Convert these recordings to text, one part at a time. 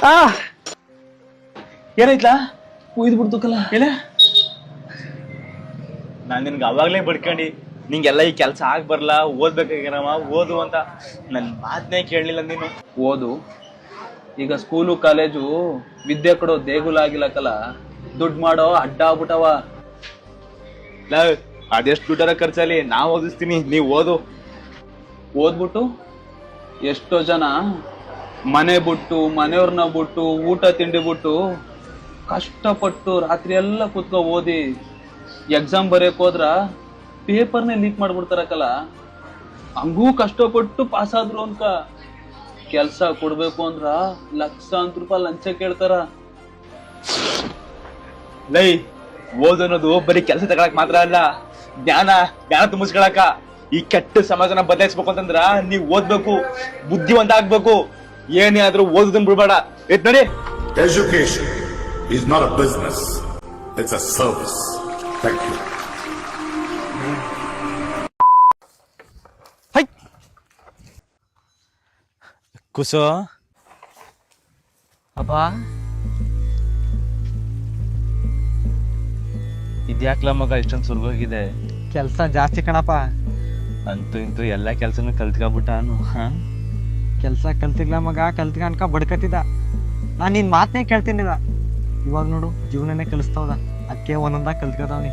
ಆ ಏನಾಯ್ತಲ್ಲ ಕುಯ್ದು ಬಿಡ್ತಕ್ಕಲ್ಲ ಇಲ್ಲ ನಾನು ನಿನ್ಗೆ ಅವಾಗ್ಲೇ ಬಡ್ಕೊಂಡಿ ನಿಂಗೆಲ್ಲ ಈ ಕೆಲಸ ಆಗ್ ಬರ್ಲ ಓದ್ಬೇಕಾಗಿರವ ಓದು ಅಂತ ನನ್ ಮಾತನ್ನೇ ಕೇಳಲಿಲ್ಲ ನೀನು. ಓದು ಈಗ ಸ್ಕೂಲು ಕಾಲೇಜು ವಿದ್ಯೆ ಕೊಡೋ ದೇಗುಲ ಆಗಿಲ್ಲಕಲ್ಲ, ದುಡ್ಡು ಮಾಡೋ ಅಡ್ಡ ಆಗ್ಬಿಟ್ಟವ. ಅದೆಷ್ಟು ದುಡ್ಡರ ಖರ್ಚಲ್ಲಿ ನಾ ಓದಿಸ್ತೀನಿ, ನೀವ್ ಓದು. ಓದ್ಬಿಟ್ಟು ಎಷ್ಟೋ ಜನ ಮನೆ ಬಿಟ್ಟು ಮನೆಯವ್ರನ್ನ ಬಿಟ್ಟು ಊಟ ತಿಂಡಿ ಬಿಟ್ಟು ಕಷ್ಟಪಟ್ಟು ರಾತ್ರಿ ಎಲ್ಲ ಕುತ್ಕೊ ಓದಿ ಎಕ್ಸಾಮ್ ಬರೆಯಕ್ ಹೋದ್ರ ಪೇಪರ್ನೇ ಲೀಕ್ ಮಾಡ್ಬಿಡ್ತಾರಕಲ್ಲ. ಹಂಗೂ ಕಷ್ಟಪಟ್ಟು ಪಾಸ್ ಆದ್ರು ಅನ್ಕ ಕೆಲ್ಸ ಕೊಡ್ಬೇಕು ಅಂದ್ರ ಲಕ್ಷಾಂತರ ರೂಪಾಯಿ ಲಂಚ ಕೇಳ್ತಾರ. ಲೈ ಓದು ಅನ್ನೋದು ಬರೀ ಕೆಲಸ ತಗೊಳಕ್ ಮಾತ್ರ ಅಲ್ಲ, ಜ್ಞಾನ ತುಂಬಿಸ್ಕೊಳಕ. ಈ ಕೆಟ್ಟ ಸಮಾಜನ ಬದಲಾಯಿಸ್ಬೇಕು ಅಂತಂದ್ರ ನೀವ್ ಓದ್ಬೇಕು, ಬುದ್ಧಿವಂತ ಆಗ್ಬೇಕು. ಏನೇ ಆದ್ರೂ ಓದೋದನ್ನ ಬಿಡ್ಬೇಡ. ಎತ್ ನೋಡಿ, Education is not a business, it's a service. Thank you. ಕುಸೋ ಅಪ್ಪ ಇದ್ಯಾಕ್ಲ ಮಗ ಇಷ್ಟೊಂದು ಸುರ್ಗೋಗಿದೆ? ಕೆಲಸ ಜಾಸ್ತಿ ಕಣಪ್ಪ. ಅಂತೂ ಇಂತೂ ಎಲ್ಲ ಕೆಲ್ಸನೂ ಕಲ್ತ್ಕೊಂಡ್ಬಿಟ್ಟ ಕೆಲಸ ಕಲ್ತಿಲ್ಲ ಮಗ, ಕಲ್ತ್ಕ ಬಡ್ಕತ್ತಿದ್ದ. ನಾನು ನಿನ್ ಮಾತನ್ನೇ ಕೇಳ್ತೀನಿಲ್ಲ. ಇವಾಗ ನೋಡು ಜೀವನನೇ ಕಲಿಸ್ತಾವದ, ಅದಕ್ಕೆ ಒಂದೊಂದಾಗ ಕಲ್ತ್ಕದವ್ನಿ.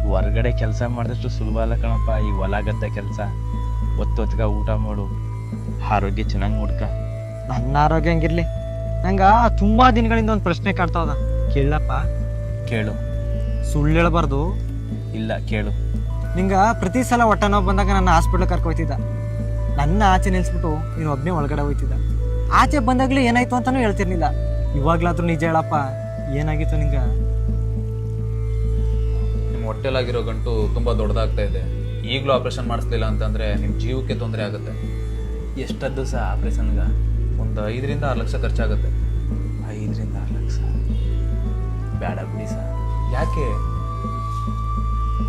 ಹೊರಗಡೆ ಕೆಲಸ ಮಾಡಿದಷ್ಟು ಸುಲಭ ಅಲ್ಲ ಕಣಪ್ಪ ಈ ಹೊಲ ಗದ್ದೆ ಕೆಲಸ. ಒತ್ತೊತ್ಗ ಊಟ ಮಾಡು, ಆರೋಗ್ಯ ಚೆನ್ನಾಗಿ ನೋಡ್ಕ. ನನ್ನ ಆರೋಗ್ಯ ಹಂಗಿರ್ಲಿ, ನಂಗ ತುಂಬಾ ದಿನಗಳಿಂದ ಒಂದು ಪ್ರಶ್ನೆ ಕಾಡ್ತಾವದ, ಕೇಳಪ್ಪ. ಕೇಳು. ಸುಳ್ಳು ಹೇಳ್ಬಾರ್ದು. ಇಲ್ಲ ಕೇಳು. ನಿಂಗ ಪ್ರತಿ ಸಲ ಹೊಟ್ಟೆ ನೋವು ಬಂದಾಗ ನನ್ನ ಹಾಸ್ಪಿಟ್ಲ್ ಕರ್ಕೊಯ್ತಿದ್ದ. ನನ್ನ ಆಚೆ ನಿಲ್ಸ್ಬಿಟ್ಟು ನೀನು ಒಬ್ಬನೇ ಒಳಗಡೆ ಹೋಯ್ತಿದ್ದ. ಆಚೆ ಬಂದಾಗ್ಲೂ ಏನಾಯ್ತು ಅಂತಾನೂ ಹೇಳ್ತಿರ್ಲಿಲ್ಲ. ಇವಾಗ್ಲಾದ್ರೂ ನಿಜ ಹೇಳಪ್ಪ, ಏನಾಗಿತ್ತು ನಿಂಗ? ನಿಮ್ಮ ಹೊಟ್ಟೆಲಾಗಿರೋ ಗಂಟು ತುಂಬಾ ದೊಡ್ಡದಾಗ್ತಾ ಇದೆ. ಈಗಲೂ ಆಪರೇಷನ್ ಮಾಡಿಸ್ಲಿಲ್ಲ ಅಂತಂದ್ರೆ ನಿಮ್ ಜೀವಕ್ಕೆ ತೊಂದರೆ ಆಗುತ್ತೆ. ಎಷ್ಟದ್ದು ಸಹ ಆಪರೇಷನ್ಗ? ಒಂದು 5 ರಿಂದ 6 ಲಕ್ಷ ಖರ್ಚಾಗುತ್ತೆ. 5 ರಿಂದ 6 ಲಕ್ಷ ಬೇಡ ಬಿಡಿ ಸರ್. ಯಾಕೆ?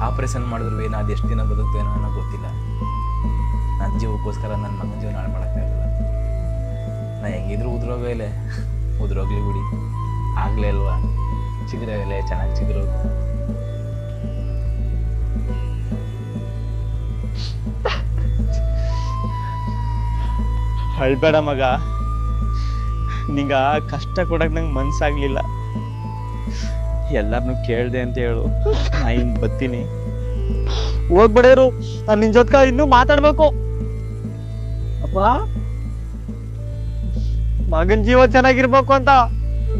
ಆಪರೇಷನ್ ಮಾಡಿದ್ರು ಏನೋ ಅದು ಎಷ್ಟು ದಿನ ಬದುಕ್ತೇನೋ ಅನ್ನೋ ಗೊತ್ತಿಲ್ಲ. ನನ್ನ ಜೀವಕ್ಕೋಸ್ಕರ ನನ್ನ ಮಗನ ಜೀವನ ಹಾಳು ಮಾಡೋಕ್ಕಾಗಲ್ಲ. ನಾ ಹೆಂಗಿದ್ರು ಉದ್ರೋಗಲೇ, ಉದ್ರೋಗ್ಲಿ ಬಿಡಿ. ಆಗ್ಲೇ ಅಲ್ವಾ, ಚಿಗುರಾಗಲೇ ಚೆನ್ನಾಗಿ ಚಿಗುರು. ಅಳ್ಬೇಡ ಮಗ, ನಿಂಗ ಕಷ್ಟ ಕೊಡಕ್ ನಂಗೆ ಮನ್ಸಾಗ್ಲಿಲ್ಲ. ಎಲ್ಲಾರನು ಕೇಳ್ದೆ ಅಂತ ಹೇಳು, ನಾ ಹಿಂಗ್ ಬರ್ತೀನಿ. ಹೋಗ್ಬಿಡೇರು, ನಾನು ನಿನ್ ಜೊತೆ ಇನ್ನೂ ಮಾತಾಡ್ಬೇಕು. ಅಪ್ಪ, ಮಗನ್ ಜೀವ ಚೆನ್ನಾಗಿರ್ಬೇಕು ಅಂತ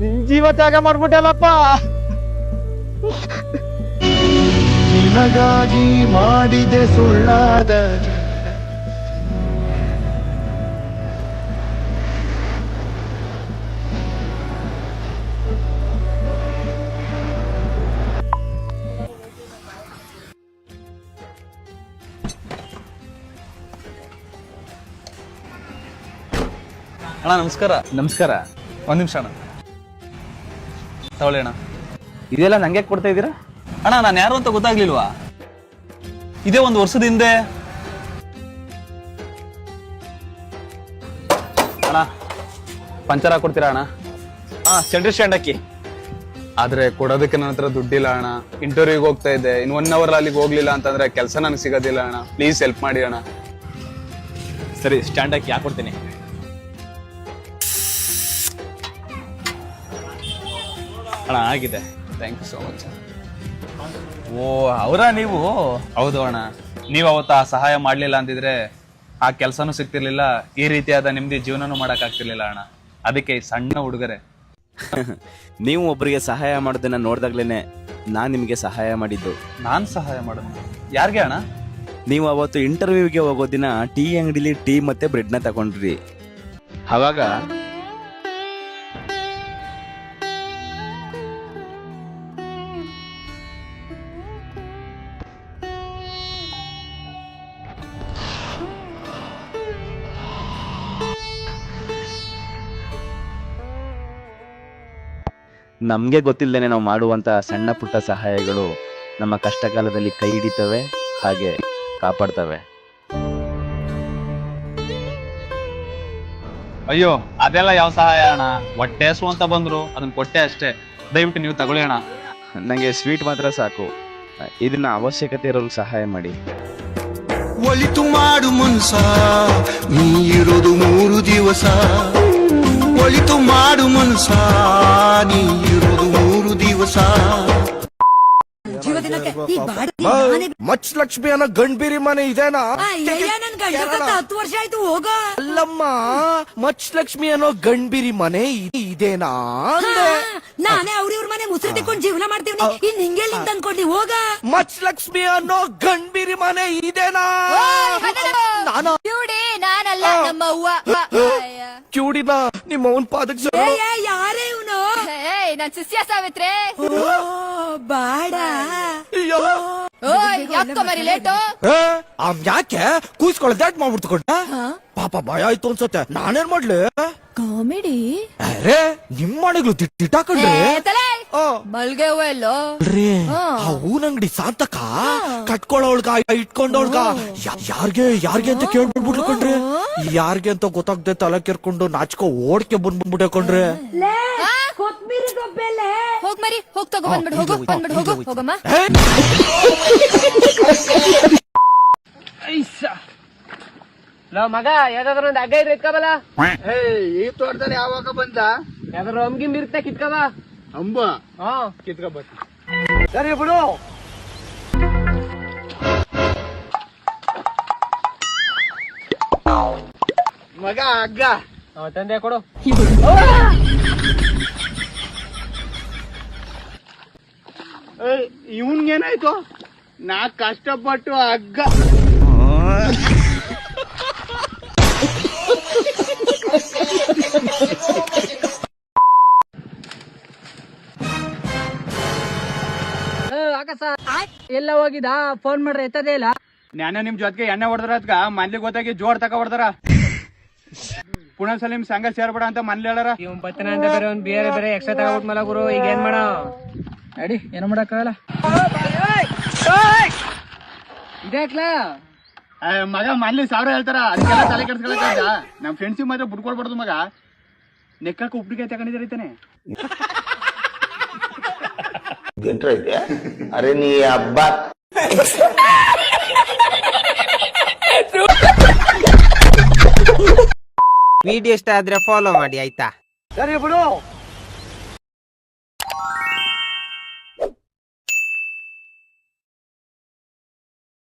ನಿನ್ ಜೀವ ತ್ಯಾಗ ಮಾಡ್ಬಿಟ್ಟಲ್ಲಪ್ಪ. ನಿನಗಾಗಿ ಮಾಡಿದೆ ಸುಳ್ಳಾದ ಅಣ್ಣ ನಮಸ್ಕಾರ. ನಮಸ್ಕಾರ. ಒಂದ್ ನಿಮಿಷ ಅಣ್ಣ, ತಗೊಳ್ಳಿ ಅಣ್ಣ. ಇದೆಲ್ಲ ನಂಗೆ ಕೊಡ್ತಾ ಇದ್ದೀರಾ? ಅಣ್ಣ ನಾನು ಯಾರು ಅಂತ ಗೊತ್ತಾಗ್ಲಿಲ್ವಾ? ಇದೇ 1 ವರ್ಷದ ಹಿಂದೆ. ಅಣ್ಣ ಪಂಚರ್ ಹಾಕೊಡ್ತೀರಾ ಅಣ್ಣ? ಸೆಂಟ್ರಿ ಸ್ಟ್ಯಾಂಡ್ ಹಾಕಿ. ಆದ್ರೆ ಕೊಡೋದಕ್ಕೆ ನನ್ನ ಹತ್ರ ದುಡ್ಡಿಲ್ಲ ಅಣ್ಣ. ಇಂಟರ್ವ್ಯೂಗೆ ಹೋಗ್ತಾ ಇದ್ದೆ, ಇನ್ 1 ಅವರ್ ಅಲ್ಲಿಗೆ ಹೋಗ್ಲಿಲ್ಲ ಅಂತಂದ್ರೆ ಕೆಲಸ ನನಗೆ ಸಿಗೋದಿಲ್ಲ ಅಣ್ಣ. ಪ್ಲೀಸ್ ಹೆಲ್ಪ್ ಮಾಡಿ ಅಣ್ಣ. ಸರಿ, ಸ್ಟ್ಯಾಂಡ್ ಹಾಕಿ ಹಾಕೊಡ್ತೀನಿ. ಅಣ್ಣ ಆಗಿದೆ. Thank you so much. ಓ ಅವರಾ ನೀವು? ಹೌದು ಅಣ್ಣ, ನೀವು ಅವತ್ತು ಆ ಸಹಾಯ ಮಾಡ್ಲಿಲ್ಲ ಅಂತಿದ್ರೆ ಆ ಕೆಲಸನೂ ಸಿಗ್ತಿರ್ಲಿಲ್ಲ, ಈ ರೀತಿಯಾದ ನಿಮ್ದಿ ಜೀವನನೂ ಮಾಡಕ್ ಆಗ್ತಿರ್ಲಿಲ್ಲ ಅಣ್ಣ. ಅದಕ್ಕೆ ಈ ಸಣ್ಣ ಹುಡುಗರೆ. ನೀವು ಒಬ್ಬರಿಗೆ ಸಹಾಯ ಮಾಡೋದನ್ನ ನೋಡ್ದಾಗ್ಲೇನೆ ನಾನು ನಿಮಗೆ ಸಹಾಯ ಮಾಡಿದ್ದು. ನಾನ್ ಸಹಾಯ ಮಾಡೋದು ಯಾರಿಗೆ ಅಣ್ಣ? ನೀವು ಅವತ್ತು ಇಂಟರ್ವ್ಯೂಗೆ ಹೋಗೋ ದಿನ ಟೀ ಅಂಗಡಿಲಿ ಟೀ ಮತ್ತೆ ಬ್ರೆಡ್ನ ತಗೊಂಡ್ರಿ. ಅವಾಗ ನಮಗೆ ಗೊತ್ತಿಲ್ಲದೇನೆ ನಾವು ಮಾಡುವಂಥ ಸಣ್ಣ ಪುಟ್ಟ ಸಹಾಯಗಳು ನಮ್ಮ ಕಷ್ಟ ಕಾಲದಲ್ಲಿ ಕೈ ಹಿಡಿತವೆ, ಹಾಗೆ ಕಾಪಾಡ್ತವೆ. ಅಯ್ಯೋ ಅದೆಲ್ಲ ಯಾವ ಸಹಾಯ ಅಣ್ಣ, ಹೊಟ್ಟೆ ಹಸು ಅಂತ ಬಂದ್ರು ಅದನ್ನ ಕೊಟ್ಟೆ ಅಷ್ಟೇ, ದಯವಿಟ್ಟು ನೀವು ತಗೊಳ್ಳಿ ಅಣ್ಣ. ನನಗೆ ಸ್ವೀಟ್ ಮಾತ್ರ ಸಾಕು. ಇದನ್ನ ಅವಶ್ಯಕತೆ ಇರೋರು ಸಹಾಯ ಮಾಡಿ. ಒಳಿತು ಮಾಡು ಮನ್ಸ, ನೀ ಇರೋದು 3 ದಿವಸ. ಒಳಿತು ಮಾಡು ಮನ್ಸ, ನೀ ಇರೋದು 3 ದಿವಸ. ಮಚ್ ಲಕ್ಷ್ಮಿ ಅನ್ನೋ ಗಂಡ್ಬೀರಿ ಮನೆ ಇದೇನಾ? 10 ವರ್ಷ ಆಯ್ತು ಹೋಗ. ಅಲ್ಲಮ್ಮ, ಮಚ್ ಲಕ್ಷ್ಮಿ ಅನ್ನೋ ಗಂಡ್ಬೀರಿ ಮನೆ ಇದೇನಾ? ನಾನೇ ಅವ್ರಿವ್ರ ಮನೆ ಮುಸ್ರಿ ತಿಕ್ಕೊಂಡು ಜೀವನ ಮಾಡ್ತೀವಿ, ಇನ್ ಹಿಂಗೆ ಅನ್ಕೊಂಡಿ ಹೋಗ. ಮಚ್ ಲಕ್ಷ್ಮಿ ಅನ್ನೋ ಗಂಡ್ಬೀರಿ ಮನೆ ಇದೇನಾ? ನಾನಲ್ಲ ನಮ್ಮ ಅವ್ವ. ಕ್ಯೂಡಿನ ನಿಮ್ಮ ಅವನ್ ಪಾದಕ್ಕೆ ಯಾರೇ ಇವನು? ನಾನ್ ಶಿಷ್ಯ ಸಾವಿತ್ರೆ. ಬಾಡ ಯಾಕೋ ಮರಿ ಲೇಟು? ಯಾಕೆ ಕೂಸ್ಕೊಳ್ಳ ದಾಟ್ ಮಾಡ್ಬಿಡ್ತಕೊಂಡ? ಪಾಪ ಭಯ ಆಯ್ತು ಅನ್ಸತ್ತೆ. ನಾನೇನ್ ಮಾಡ್ಲಿ? ಕಾಮಿಡಿ ಅರೆ ನಿಮ್ ಮನೆಗಳು ತಿಟ್ಟಾಕೊಂಡ್ರೆ ಮಲ್ಗೆ ಹೂವ ಎಲ್ಲೋ ಆ ಹೂನಂಗಡಿ ಸಾಂತಕ ಕಟ್ಕೊಳ್ಳೋಳ್ಗ ಇಟ್ಕೊಂಡೋಳ್ಗ ಯಾರ್ಗೆ ಅಂತ ಕೇಳ್ಬಿಡ್ಬಿಟ್ಲು ಕಣ್ರಿ. ಯಾರ್ಗೆ ಅಂತ ಗೊತ್ತಾಗ್ದೆ ತಲೆ ಕೆರ್ಕೊಂಡು ನಾಚ್ಕೋ ಓಡ್ಕೆ ಬಂದ್ಬಿಟ್ಟೆ ಕಣ್ರಿ. ಕೊತ್ಮೀರಿ ಗೊಬ್ಬೆಲೆ ಹೋಗ್ ಮರಿ, ಹೋಗ್ ತಗೋ ಬಂದ್ಬಿಡು, ಹೋಗು ಬಂದ್ಬಿಡು, ಹೋಗು ಹೋಗಮ್ಮ. ಮಗ ಯಾವ್ದಾದ್ರು ಒಂದು ಹಗ್ಗ ಇದ್ರೆ ಇಟ್ಕೋಬಲ್ಲ. ಈ ತೋಟದಲ್ಲಿ ಯಾವಾಗ ಬಂದ? ಯಾವ್ದಾದ್ರು ಅಂಗಿಂಬ ಇರುತ್ತೆ ಕಿತ್ಕೋಬ. ಅಂಬ ಕಿತ್ಕೋಬತ್ತಿ. ಸರಿ ಬಿಡು. ಮಗ ಹಗ್ಗ ತಂದೆ ಕೊಡು. ಇವನ್ಗೇನಾಯ್ತು? ನಾ ಕಷ್ಟಪಟ್ಟು ಹಗ್ಗ ಎಲ್ಲ ಹೋಗಿದ? ಫೋನ್ ಮಾಡ್ರೆ ಎತ್ತದೇ ಇಲ್ಲ. ನಾನು ನಿಮ್ ಜೊತೆಗೆ ಎಣ್ಣೆ ಹೊಡೆದ್ರ ಮನ್ಲಿ ಗೊತ್ತಾಗಿ ಜೋಡ್ ತಕ ಹೊಡೆದಾರ. ಪುನಃ ಸಲ ನಿಮ್ ಸಂಘ ಸೇರ್ಬೇಡ ಅಂತ ಮನ್ಲಿ ಹೇಳಾರ. ಇವ್ ಬತ್ತನ ಅಂತ ಬೇರೆ ಒಂದ್ ಬೇರೆ ಎಕ್ಸ್ಟ್ರಾ ತಗೊಂಡ್ ಮಲ ಗುರು. ಈಗ ಏನ್ ಮಾಡ ಅಡಿ ಏನೋ ಮಾಡಕ್ಕಾಗಲ್ಲ. ಇದೇಕ್ಲಾ ಮಗ ಮನ್ಲಿ 1000 ಹೇಳ್ತಾರ, ಅದಕ್ಕೆಲ್ಲ ತಲೆ ಕೆಡ್ಸ್ಕೊಳಕ. ನಮ್ ಫ್ರೆಂಡ್ಸಿಗೆ ಮಾತ್ರ ಬಿಟ್ಕೊಡ್ಬಾರ್ದು ಮಗ. ನೆಕ್ಕಕ್ಕೆ ಉಪ್ಪಿಗೆ ತಗೊಂಡಿದ್ದಾರೈತಾನೆ. ಅರೆ ನೀ ಹಬ್ಬ ವಿಡಿಯೋ ಇಷ್ಟ ಆದ್ರೆ ಫಾಲೋ ಮಾಡಿ ಆಯ್ತಾ? ಸರಿ ಬಿಡು.